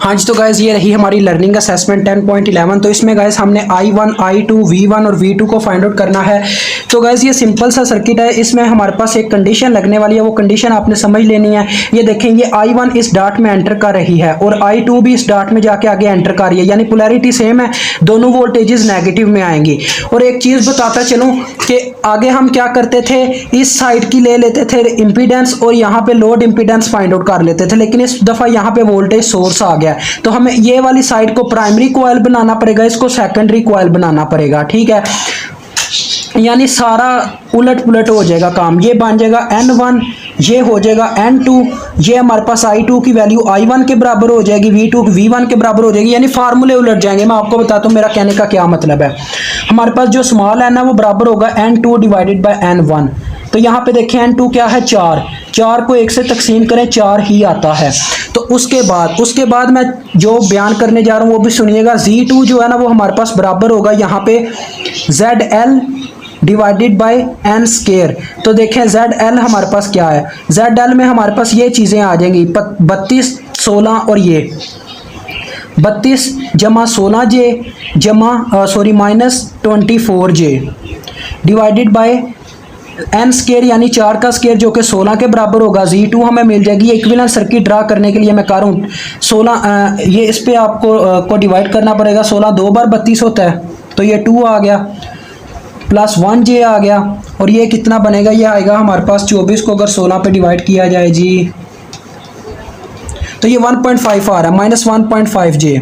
हाँ जी, तो गाइज ये रही हमारी लर्निंग असेसमेंट 10.11। तो इसमें गाइज हमने I1, I2, V1 और V2 को फाइंड आउट करना है। तो गाइज ये सिंपल सा सर्किट है, इसमें हमारे पास एक कंडीशन लगने वाली है, वो कंडीशन आपने समझ लेनी है। ये देखें, ये I1 इस डॉट में एंटर कर रही है और I2 भी इस डॉट में जाके आगे एंटर कर रही है, यानी पोलैरिटी सेम है, दोनों वोल्टेजेस नेगेटिव में आएंगी। और एक चीज़ बताता चलूँ कि आगे हम क्या करते थे, इस साइड की ले लेते थे इम्पीडेंस और यहाँ पे लोड इम्पीडेंस फाइंड आउट कर लेते थे, लेकिन इस दफ़ा यहाँ पे वोल्टेज सोर्स आ गया, तो हमें ये वाली साइड को प्राइमरी कॉइल बनाना पड़ेगा, इसको सेकेंडरी कॉइल बनाना पड़ेगा। ठीक है, यानी सारा उलट पुलट हो जाएगा काम। ये बन जाएगा N1, ये हो जाएगा N2, ये हमारे पास I2 की वैल्यू I1 के बराबर हो जाएगी, V2 V1 के बराबर हो जाएगी, यानी फार्मूले उलट जाएंगे। मैं आपको बताता हूँ मेरा कहने का क्या मतलब है। हमारे पास जो स्मॉल n है वो बराबर होगा N2 डिवाइडेड बाय N1। तो यहाँ पे देखें N2 क्या है, 4 को 1 से तकसीम करें 4 ही आता है। तो उसके बाद मैं जो बयान करने जा रहा हूँ वो भी सुनिएगा। Z2 जो है ना वो हमारे पास बराबर होगा यहाँ पे ZL divided by N square. तो देखें ZL हमारे पास क्या है, ZL में हमारे पास ये चीज़ें आ जाएंगी 32, 16 और ये 32 जमा 16J जमा minus 24J divided by N square, यानी 4 का स्केयर जो कि 16 के बराबर होगा। Z2 हमें मिल जाएगी। इक्विवेलेंट सर्किट ड्रा करने के लिए मैं कर रहा हूँ 16, ये इस पे आपको डिवाइड करना पड़ेगा। 16 2 बार 32 होता है, तो ये 2 आ गया प्लस 1J आ गया, और ये कितना बनेगा, ये आएगा हमारे पास 24 को अगर 16 पे डिवाइड किया जाए जी, तो ये 1.5 आ रहा है, माइनस 1.5J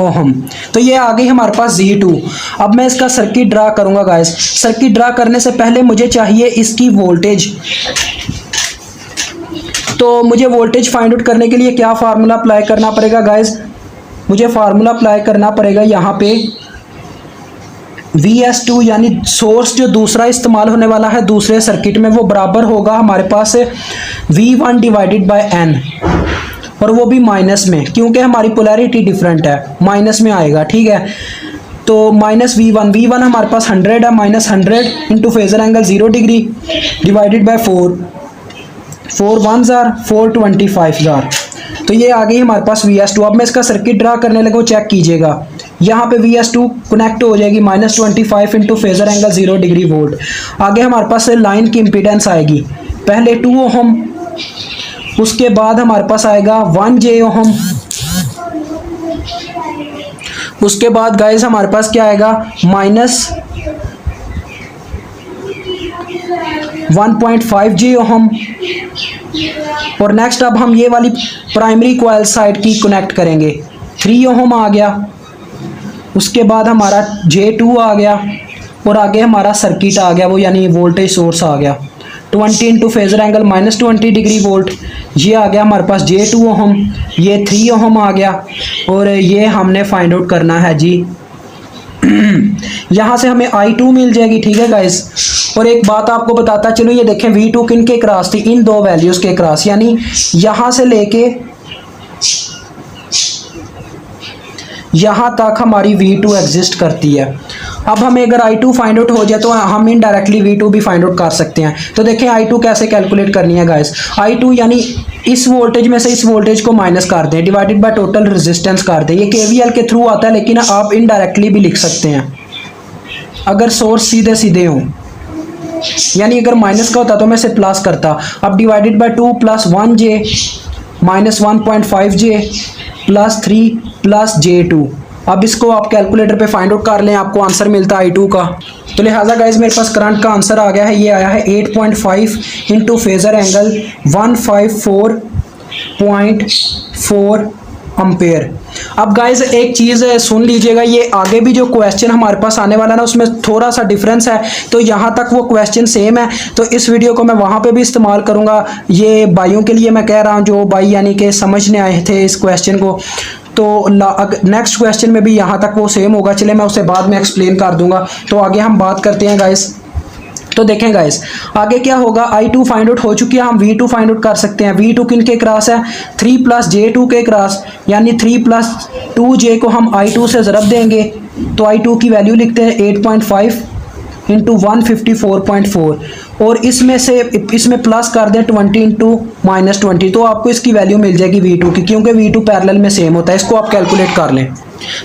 ओहम। तो ये आ गई हमारे पास Z2। अब मैं इसका सर्किट ड्रा करूंगा गाइस। सर्किट ड्रा करने से पहले मुझे चाहिए इसकी वोल्टेज। तो मुझे वोल्टेज फाइंड आउट करने के लिए क्या फार्मूला अप्लाई करना पड़ेगा गाइस, मुझे फार्मूला अप्लाई करना पड़ेगा यहाँ पे VS2, यानी सोर्स जो दूसरा इस्तेमाल होने वाला है दूसरे सर्किट में, वो बराबर होगा हमारे पास V1 डिवाइडेड बाय N, और वो भी माइनस में, क्योंकि हमारी पोलैरिटी डिफरेंट है, माइनस में आएगा। ठीक है, तो माइनस V1 हमारे पास 100 है, minus 100 into phasor angle 0 degree divided by 4 1 jar 425 jar. तो ये आ गई हमारे पास VS2। अब मैं इसका सर्किट ड्रा करने लगा, चेक कीजिएगा, यहाँ पे VS2 कनेक्ट हो जाएगी minus 25 into phasor angle 0 degree volt. आगे हमारे पास लाइन की इम्पीडेंस आएगी, पहले 2 ओहम, उसके बाद हमारे पास आएगा 1J ओहम, उसके बाद गाइस हमारे पास क्या आएगा माइनस 1.5J ओहम, और नेक्स्ट अब हम ये वाली प्राइमरी कॉइल साइड की कनेक्ट करेंगे, 3 ओहम आ गया, उसके बाद हमारा J2 आ गया, और आगे हमारा सर्किट आ गया वो, यानी वोल्टेज सोर्स आ गया 20 into phasor angle minus 20 degree volt. ये आ गया हमारे पास J2 ओहम, ये 3 ओहम आ गया, और ये हमने फाइंड आउट करना है जी। यहाँ से हमें I2 मिल जाएगी। ठीक है गाइस, और एक बात आपको बताता चलो, ये देखें V2 किन के क्रॉस थी, इन दो वैल्यूज़ के क्रॉस, यानी यहाँ से लेके यहाँ तक हमारी V2 एग्जिस्ट करती है। अब हमें अगर I2 फाइंड आउट हो जाए तो हम इनडायरेक्टली V2 भी फाइंड आउट कर सकते हैं। तो देखें I2 कैसे कैलकुलेट करनी है गाइस। I2 यानी इस वोल्टेज में से इस वोल्टेज को माइनस कर दें, डिवाइडेड बाय टोटल रेजिस्टेंस कर दें। ये KVL के थ्रू आता है, लेकिन आप इनडायरेक्टली भी लिख सकते हैं अगर सोर्स सीधे सीधे हों, यानी अगर माइनस का होता तो मैं इसे प्लस करता। अब divided by 2 plus 1J minus 1.5J plus 3 plus J2। अब इसको आप कैलकुलेटर पे फाइंड आउट कर लें, आपको आंसर मिलता है I2 का। तो लिहाजा गाइज मेरे पास करंट का आंसर आ गया है, ये आया है 8.5 इंटू फेजर एंगल 154.4 एम्पेयर। अब गाइज एक चीज़ सुन लीजिएगा, ये आगे भी जो क्वेश्चन हमारे पास आने वाला है ना उसमें थोड़ा सा डिफरेंस है, तो यहाँ तक वो क्वेश्चन सेम है, तो इस वीडियो को मैं वहाँ पे भी इस्तेमाल करूँगा। ये भाइयों के लिए मैं कह रहा हूँ जो भाई यानी कि समझने आए थे इस क्वेश्चन को, तो नेक्स्ट क्वेश्चन में भी यहाँ तक वो सेम होगा। चले मैं उसे बाद में एक्सप्लेन कर दूंगा। तो आगे हम बात करते हैं गाइस। तो देखें गाइस आगे क्या होगा, I2 फाइंड आउट हो चुकी है, हम V2 फाइंड आउट कर सकते हैं। V2 किन के क्रॉस है, 3 प्लस J2 के क्रॉस, यानी 3 प्लस 2J को हम I2 से ज़रब देंगे, तो I2 की वैल्यू लिखते हैं 8.5 इंटू 154.4 और इसमें प्लस कर दें 20 इंटू -20 तो आपको इसकी वैल्यू मिल जाएगी V2 की, क्योंकि V2 पैरेलल में सेम होता है। इसको आप कैलकुलेट कर लें।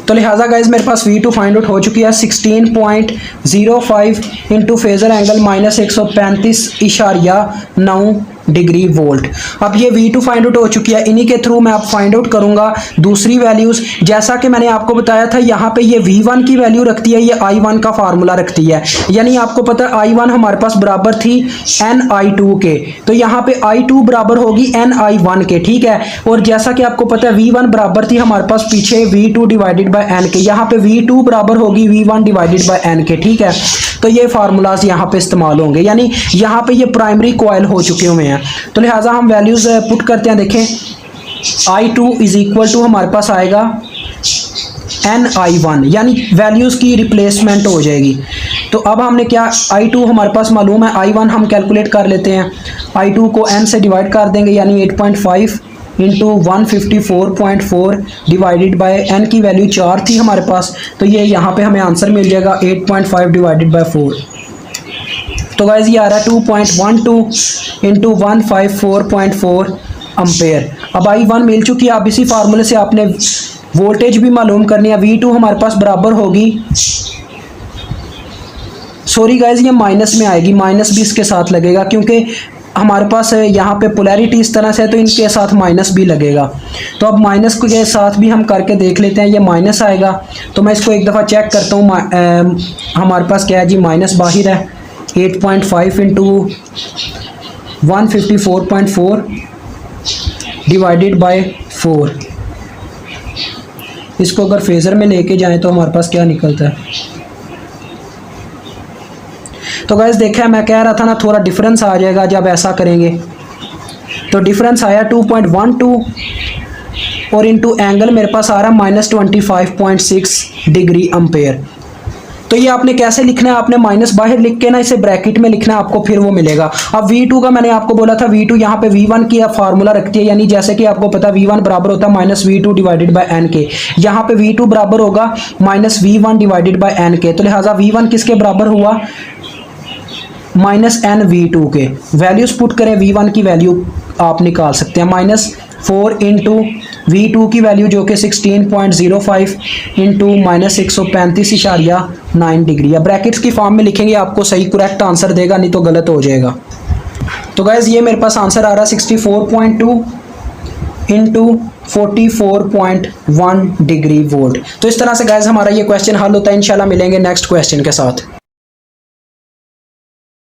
तो लिहाजा गाइज मेरे पास V2 फाइंड आउट हो चुकी है 16.05 into phasor angle -135.9 degree volt. अब ये V2 फाइंड आउट हो चुकी है, इन्हीं के थ्रू मैं अब फाइंड आउट करूंगा दूसरी वैल्यूज़। जैसा कि मैंने आपको बताया था, यहाँ पे ये V1 की वैल्यू रखती है, ये I1 का फार्मूला रखती है। यानी आपको पता है I1 हमारे पास बराबर थी NI2 के, तो यहाँ पे I2 बराबर होगी NI1 के, ठीक है। और जैसा कि आपको पता है V1 बराबर थी हमारे पास पीछे V2 डिवाइडेड बाय N के, यहाँ पे V2 बराबर होगी V1 डिवाइडेड बाय N के, ठीक है। तो ये फार्मूलाज यहाँ पे इस्तेमाल होंगे, यानी यहाँ पे ये प्राइमरी कॉइल हो चुके हुए हैं। तो लिहाजा हम वैल्यूज पुट करते हैं। देखें I2 इज इक्वल टू हमारे पास आएगा NI1, यानी वैल्यूज की रिप्लेसमेंट हो जाएगी। तो अब हमने क्या, I2 हमारे पास मालूम है, I1 हम कैलकुलेट कर लेते हैं। I2 को N से डिवाइड कर देंगे, यानी 8.5 इंटू 154.4 डिवाइडेड बाय N की वैल्यू 4 थी हमारे पास, तो ये यहाँ पे हमें आंसर मिल जाएगा 8.5 डिवाइडेड बाय 4। तो गाइज ये आ रहा है 2.12 इंटू 154.4 अम्पेयर। अब I1 मिल चुकी है। अब इसी फार्मूले से आपने वोल्टेज भी मालूम करनी है। V2 हमारे पास बराबर होगी, सॉरी गाइज ये माइनस में आएगी, माइनस भी इसके साथ लगेगा, क्योंकि हमारे पास यहाँ पे पोलैरिटी इस तरह से है तो इनके साथ माइनस भी लगेगा। तो अब माइनस के साथ भी हम करके देख लेते हैं, ये माइनस आएगा। तो मैं इसको एक दफ़ा चेक करता हूँ। हमारे पास क्या है जी, माइनस बाहर है। 8.5 इंटू 154.4 डिवाइडेड बाय 4, इसको अगर फेजर में लेके जाएं तो हमारे पास क्या निकलता है। तो गाइस देखा, मैं कह रहा था ना थोड़ा डिफरेंस आ जाएगा जब ऐसा करेंगे। तो डिफरेंस आया 2.12 और इंटू एंगल मेरे पास आ रहा है -25.6 डिग्री अम्पेयर। तो ये आपने कैसे लिखना है, आपने माइनस बाहर लिख के ना इसे ब्रैकेट में लिखना है, आपको फिर वो मिलेगा। अब V2 का मैंने आपको बोला था, V2 यहाँ पे V1 की फार्मूला रखती है, यानी जैसे कि आपको पता V1 बराबर होता है -V2 डिवाइडेड बाय N के। यहाँ पे V2 बराबर होगा -V1 डिवाइडेड बाय N के। तो लिहाजा V1 किसके बराबर हुआ, -NV2 के। वैल्यूज पुट करें, V1 की वैल्यू आप निकाल सकते हैं, -4 इंटू V2 की वैल्यू जो कि 16.05 इंटू -135.9 डिग्री। या ब्रैकेट्स की फॉर्म में लिखेंगे, आपको सही करेक्ट आंसर देगा, नहीं तो गलत हो जाएगा। तो गाइज ये मेरे पास आंसर आ रहा है 64.2 इंटू 44.1 डिग्री वोल्ट। तो इस तरह से गाइज हमारा ये क्वेश्चन हल होता है। इंशाल्लाह मिलेंगे नेक्स्ट क्वेश्चन के साथ।